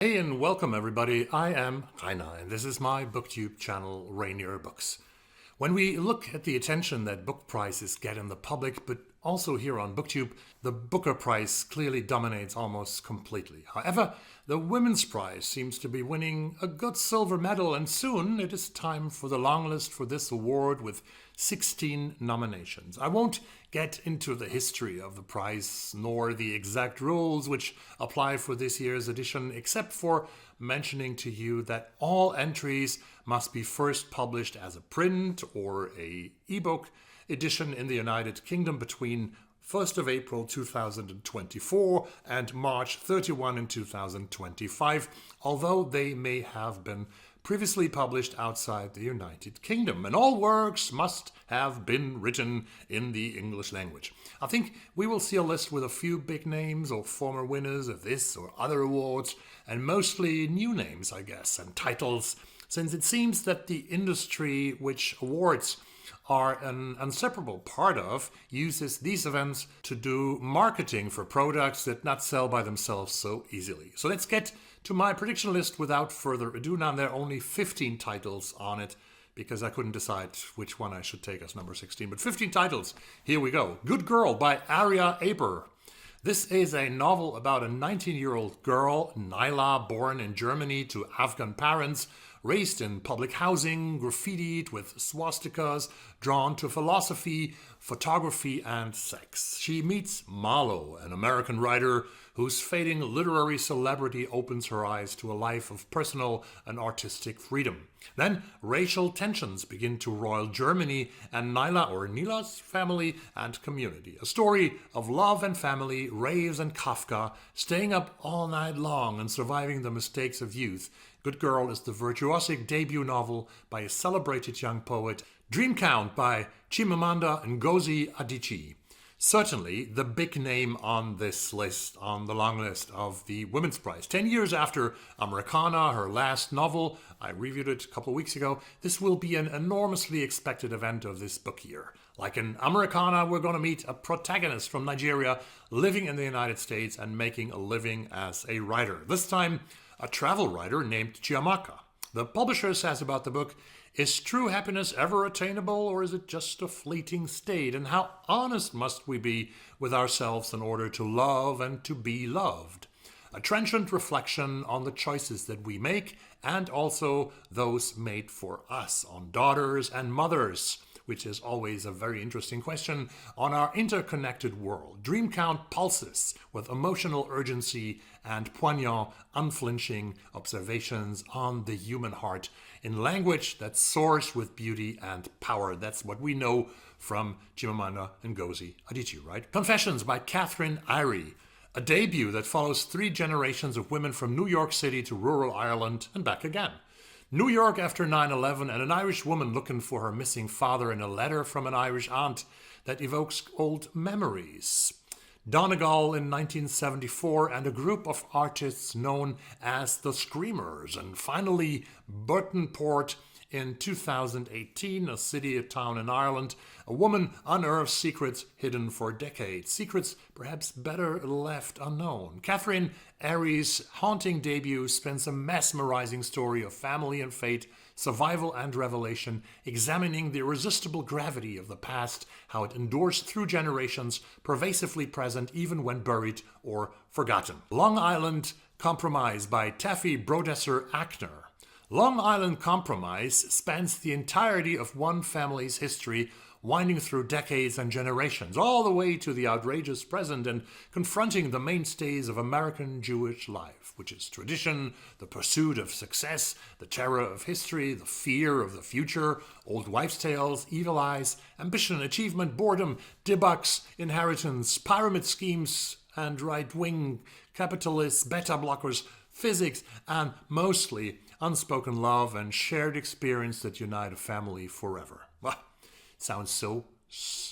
Hey and welcome everybody, I am Rainer and this is my booktube channel Rainier Books. When we look at the attention that book prices get in the public, but also here on booktube, the Booker Prize clearly dominates almost completely. However, the Women's Prize seems to be winning a good silver medal, and soon it is time for the longlist for this award with 16 nominations. I won't get into the history of the prize nor the exact rules which apply for this year's edition, except for mentioning to you that all entries must be first published as a print or a ebook edition in the United Kingdom between 1st of April 2024 and March 31 in 2025, although they may have been previously published outside the United Kingdom, and all works must have been written in the English language. I think we will see a list with a few big names or former winners of this or other awards, and mostly new names, I guess, and titles, since it seems that the industry which awards are an inseparable part of uses these events to do marketing for products that not sell by themselves so easily. So let's get to my prediction list without further ado. Now there are only 15 titles on it because I couldn't decide which one I should take as number 16, but 15 titles. Here we go. Good Girl by Aria Aber. This is a novel about a 19-year-old girl, Naila, born in Germany to Afghan parents, raised in public housing, graffitied with swastikas, drawn to philosophy, photography, and sex. She meets Marlowe, an American writer whose fading literary celebrity opens her eyes to a life of personal and artistic freedom. Then racial tensions begin to roil Germany and Naila or Nila's family and community. A story of love and family, raves and Kafka, staying up all night long and surviving the mistakes of youth. Good Girl is the virtuosic debut novel by a celebrated young poet. Dream Count by Chimamanda Ngozi Adichie. Certainly the big name on this list, on the long list of the Women's Prize. 10 years after Americana, her last novel, I reviewed it a couple of weeks ago, this will be an enormously expected event of this book year. Like in Americana, we're going to meet a protagonist from Nigeria living in the United States and making a living as a writer. This time, a travel writer named Chiamaka. The publisher says about the book, is true happiness ever attainable, or is it just a fleeting state? And how honest must we be with ourselves in order to love and to be loved? A trenchant reflection on the choices that we make and also those made for us, on daughters and mothers, which is always a very interesting question, on our interconnected world. Dream Count pulses with emotional urgency and poignant, unflinching observations on the human heart in language that soars with beauty and power. That's what we know from Chimamanda Ngozi Adichie, right? Confessions by Catherine Eyre, a debut that follows 3 generations of women from New York City to rural Ireland and back again. New York after 9/11 and an Irish woman looking for her missing father in a letter from an Irish aunt that evokes old memories. Donegal in 1974 and a group of artists known as the Screamers. And finally, Burtonport in 2018, a city, a town in Ireland. A woman unearths secrets hidden for decades. Secrets perhaps better left unknown. Catherine Eyre's haunting debut spins a mesmerizing story of family and fate, survival and revelation, examining the irresistible gravity of the past, how it endures through generations, pervasively present even when buried or forgotten. Long Island Compromise by Taffy Brodesser-Akner. Long Island Compromise spans the entirety of one family's history, winding through decades and generations, all the way to the outrageous present and confronting the mainstays of American Jewish life, which is tradition, the pursuit of success, the terror of history, the fear of the future, old wives' tales, evil eyes, ambition, achievement, boredom, debugs, inheritance, pyramid schemes, and right-wing capitalists, beta blockers, physics, and mostly unspoken love and shared experience that unite a family forever. Well, sounds so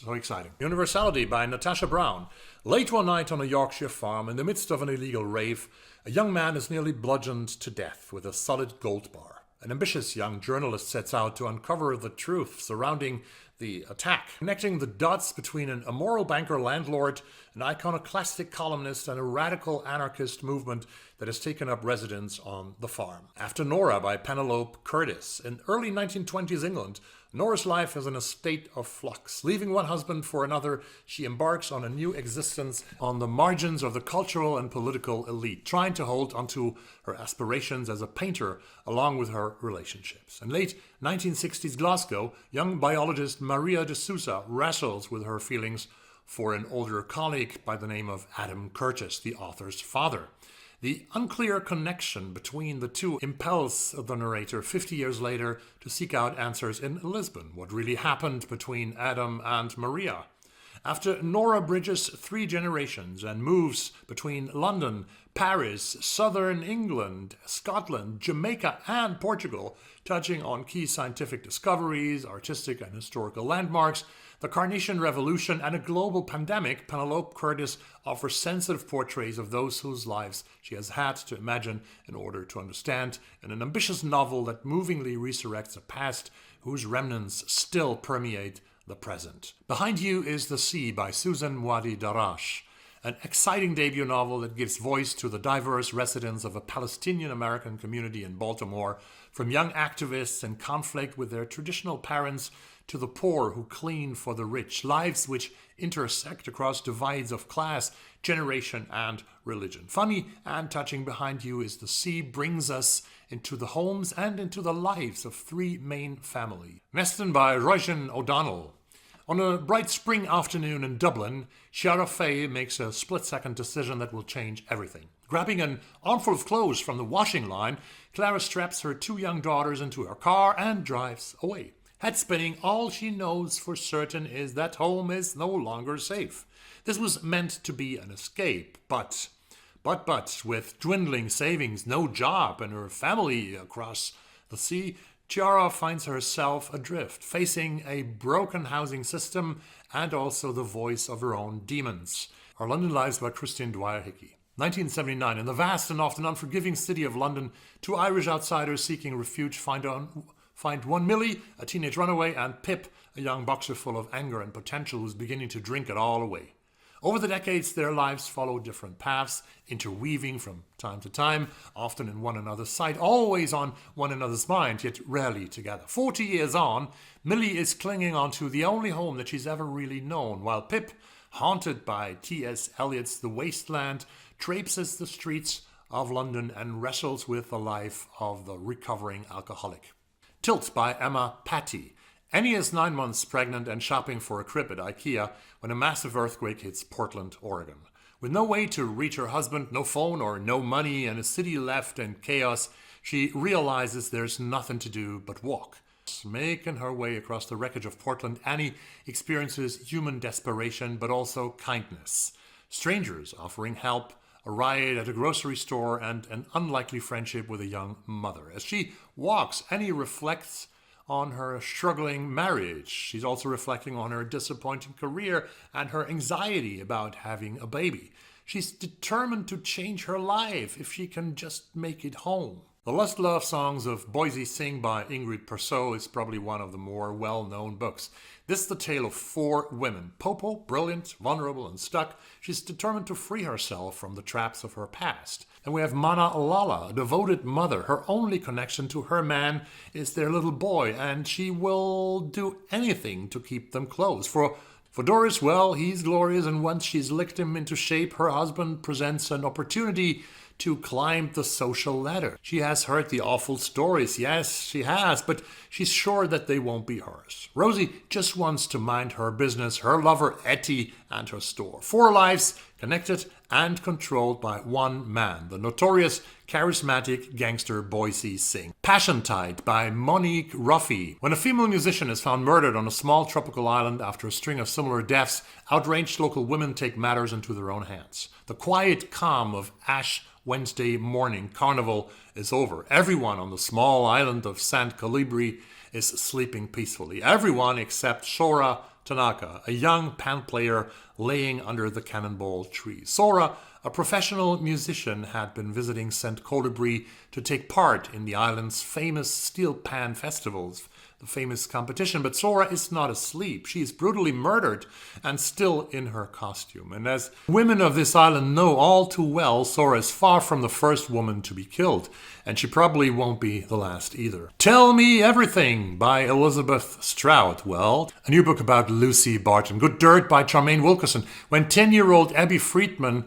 exciting. Universality by Natasha Brown. Late one night on a Yorkshire farm, in the midst of an illegal rave, a young man is nearly bludgeoned to death with a solid gold bar. An ambitious young journalist sets out to uncover the truth surrounding the attack, connecting the dots between an immoral banker landlord, an iconoclastic columnist, and a radical anarchist movement that has taken up residence on the farm. After Norah by Penelope Curtis. In early 1920s England, Norah's life is in a state of flux. Leaving one husband for another, she embarks on a new existence on the margins of the cultural and political elite, trying to hold onto her aspirations as a painter along with her relationships. In late 1960s Glasgow, young biologist Maria de Souza wrestles with her feelings for an older colleague by the name of Adam Curtis, the author's father. The unclear connection between the two impels the narrator 50 years later to seek out answers in Lisbon. What really happened between Adam and Maria? After Norah bridges 3 generations and moves between London, Paris, southern England, Scotland, Jamaica, and Portugal, touching on key scientific discoveries, artistic and historical landmarks, the Carnation Revolution, and a global pandemic, Penelope Curtis offers sensitive portraits of those whose lives she has had to imagine in order to understand, in an ambitious novel that movingly resurrects a past whose remnants still permeate the present. Behind You is the Sea by Susan Wadi Darash, an exciting debut novel that gives voice to the diverse residents of a Palestinian-American community in Baltimore, from young activists in conflict with their traditional parents to the poor who clean for the rich, lives which intersect across divides of class, generation, and religion. Funny and touching, Behind You is the Sea brings us into the homes and into the lives of 3 main families. Neston by Roisin O'Donnell. On a bright spring afternoon in Dublin, Ciara Fay makes a split-second decision that will change everything. Grabbing an armful of clothes from the washing line, Clara straps her 2 young daughters into her car and drives away. Head spinning, all she knows for certain is that home is no longer safe. This was meant to be an escape, but with dwindling savings, no job, and her family across the sea, Ciara finds herself adrift, facing a broken housing system and also the voice of her own demons. Our London Lives by Christine Dwyer-Hickey. 1979. In the vast and often unforgiving city of London, 2 Irish outsiders seeking refuge find one Millie, a teenage runaway, and Pip, a young boxer full of anger and potential who's beginning to drink it all away. Over the decades, their lives follow different paths, interweaving from time to time, often in one another's sight, always on one another's mind, yet rarely together. 40 years on, Millie is clinging onto the only home that she's ever really known, while Pip, haunted by T.S. Eliot's The Waste Land, traipses the streets of London and wrestles with the life of the recovering alcoholic. Tilt by Emma Patty. Annie is 9 months pregnant and shopping for a crib at IKEA when a massive earthquake hits Portland, Oregon. With no way to reach her husband, no phone or no money, and a city left in chaos, she realizes there's nothing to do but walk. Making her way across the wreckage of Portland, Annie experiences human desperation but also kindness. Strangers offering help, a ride at a grocery store, and an unlikely friendship with a young mother. As she walks, Annie reflects on her struggling marriage. She's also reflecting on her disappointing career and her anxiety about having a baby. She's determined to change her life if she can just make it home. The Lost Love Songs of Boise Sing by Ingrid Persaud is probably one of the more well-known books. This is the tale of 4 women. Popo, brilliant, vulnerable, and stuck. She's determined to free herself from the traps of her past. And we have Mana Lala, a devoted mother. Her only connection to her man is their little boy, and she will do anything to keep them close. For Doris, well, he's glorious, and once she's licked him into shape, her husband presents an opportunity to climb the social ladder. She has heard the awful stories, yes, she has, but she's sure that they won't be hers. Rosie just wants to mind her business, her lover Etty, and her store. 4 lives, connected and controlled by one man, the notorious, charismatic gangster Boise Sing. Passiontide by Monique Ruffy. When a female musician is found murdered on a small tropical island after a string of similar deaths, outraged local women take matters into their own hands. The quiet calm of Ash Wednesday morning carnival is over. Everyone on the small island of Sant Calibri is sleeping peacefully. Everyone except Sora Tanaka, a young pan player laying under the cannonball tree. Sora, A professional musician had been visiting St. Colibri to take part in the island's famous steel pan festivals, the famous competition. But Sora is not asleep. She is brutally murdered and still in her costume. And as women of this island know all too well, Sora is far from the first woman to be killed. And she probably won't be the last either. Tell Me Everything by Elizabeth Strout. Well, a new book about Lucy Barton. Good Dirt by Charmaine Wilkerson. When 10-year-old Abby Freeman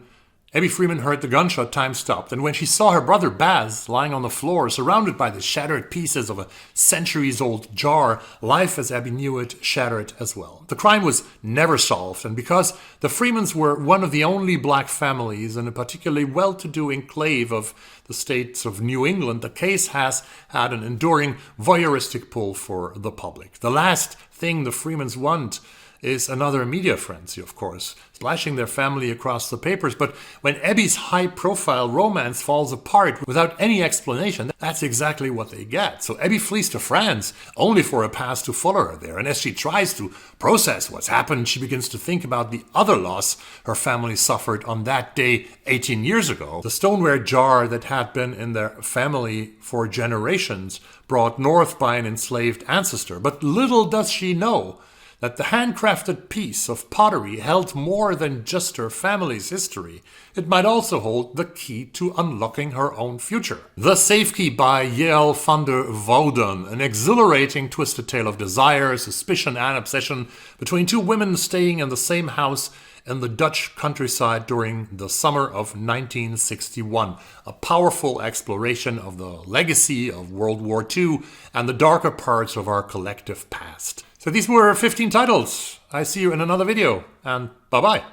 heard the gunshot, time stopped, and when she saw her brother Baz lying on the floor, surrounded by the shattered pieces of a centuries-old jar, life as Abby knew it shattered as well. The crime was never solved, and because the Freemans were one of the only black families in a particularly well-to-do enclave of the states of New England, the case has had an enduring voyeuristic pull for the public. The last thing the Freemans want is another media frenzy, of course, splashing their family across the papers. But when Abby's high-profile romance falls apart without any explanation, that's exactly what they get. So Abby flees to France, only for a past to follow her there. And as she tries to process what's happened, she begins to think about the other loss her family suffered on that day 18 years ago. The stoneware jar that had been in their family for generations, brought north by an enslaved ancestor. But little does she know that the handcrafted piece of pottery held more than just her family's history. It might also hold the key to unlocking her own future. The Safe Key by Yael van der Wouden, an exhilarating twisted tale of desire, suspicion, and obsession between two women staying in the same house in the Dutch countryside during the summer of 1961. A powerful exploration of the legacy of World War II and the darker parts of our collective past. So these were 15 titles. I see you in another video, and bye-bye.